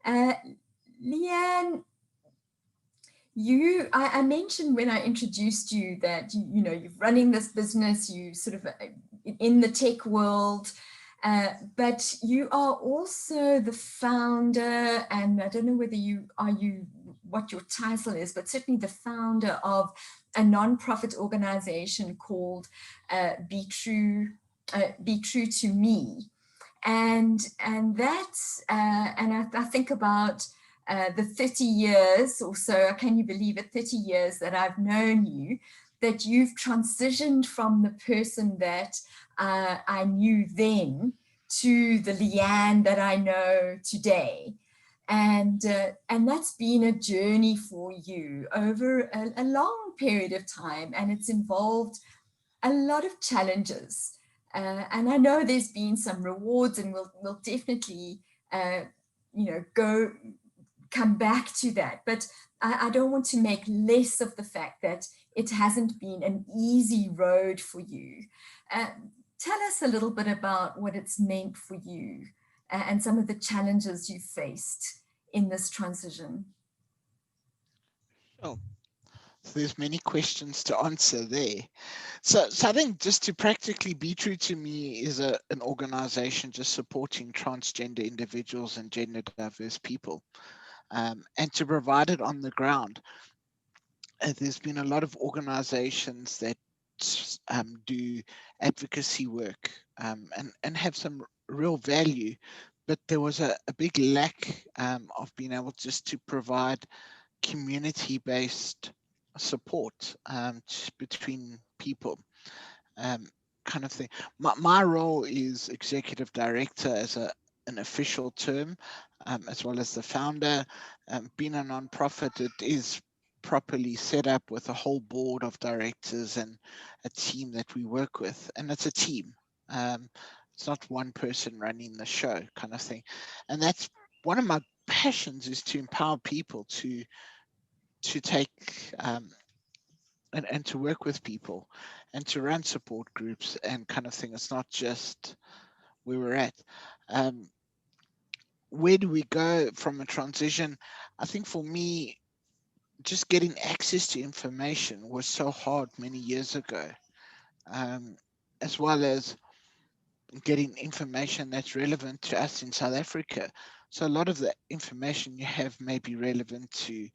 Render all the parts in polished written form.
Uh, Leanne, I mentioned when I introduced you that you're running this business, you sort of in the tech world, but you are also the founder, and I don't know whether what your title is, but certainly the founder of a non-profit organization called Be True to Me. And that's I think about the 30 years or so, can you believe it, 30 years that I've known you, that you've transitioned from the person that I knew then to the Leanne that I know today. And that's been a journey for you over a long period of time, and it's involved a lot of challenges. And I know there's been some rewards, and we'll definitely, come back to that. But I don't want to make less of the fact that it hasn't been an easy road for you. Tell us a little bit about what it's meant for you and some of the challenges you faced in this transition. Oh, so there's many questions to answer there. So I think just to practically Be True to Me is an organization just supporting transgender individuals and gender diverse people. And to provide it on the ground, there's been a lot of organizations that do advocacy work and have some real value, but there was a big lack of being able just to provide community-based support between people, kind of thing. My role is executive director as an official term, as well as the founder. Being a nonprofit, it is properly set up with a whole board of directors and a team that we work with, and it's a team. It's not one person running the show, kind of thing. And that's one of my passions, is to empower people to take and to work with people and to run support groups and kind of thing. It's not just where we're at. Um, where do we go from a transition? I think for me, just getting access to information was so hard many years ago, um, as well as getting information that's relevant to us in South Africa. So a lot of the information you have may be relevant to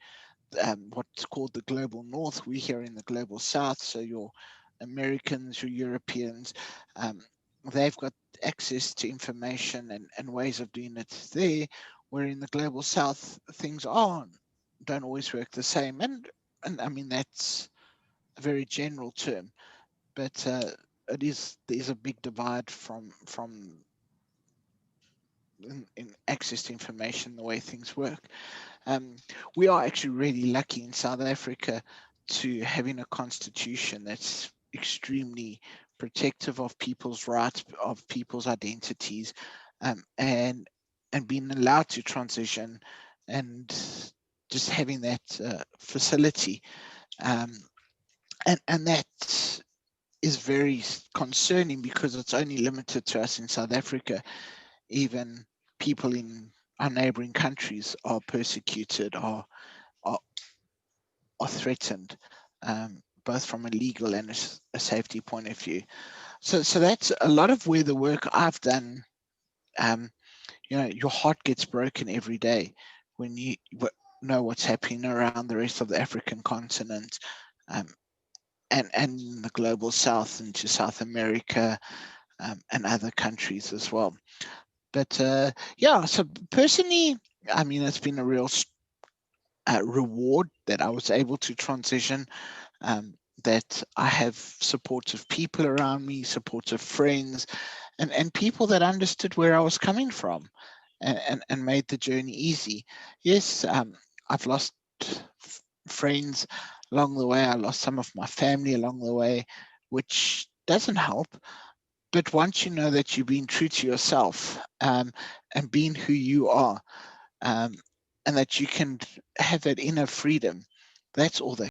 what's called the global north. We're here in the global south, so your Americans, your Europeans, um, they've got access to information and ways of doing it there, where in the global south things don't always work the same. And I mean, that's a very general term, but there's a big divide from in access to information, the way things work. Um, we are actually really lucky in South Africa to having a constitution that's extremely protective of people's rights, of people's identities, and being allowed to transition, and just having that facility, um, and that is very concerning because it's only limited to us in South Africa. Even people in our neighboring countries are persecuted, are, are threatened, both from a legal and a safety point of view. So that's a lot of where the work I've done. Um, your heart gets broken every day when you know what's happening around the rest of the African continent, um, and the global south into South America, and other countries as well. But yeah, so personally, I mean, it's been a real reward that I was able to transition, that I have supportive people around me, supportive friends, and people that understood where I was coming from, and made the journey easy. Yes, I've lost friends along the way. I lost some of my family along the way, which doesn't help. But once you know that you're being true to yourself, and being who you are, um, and that you can have that inner freedom, that's all that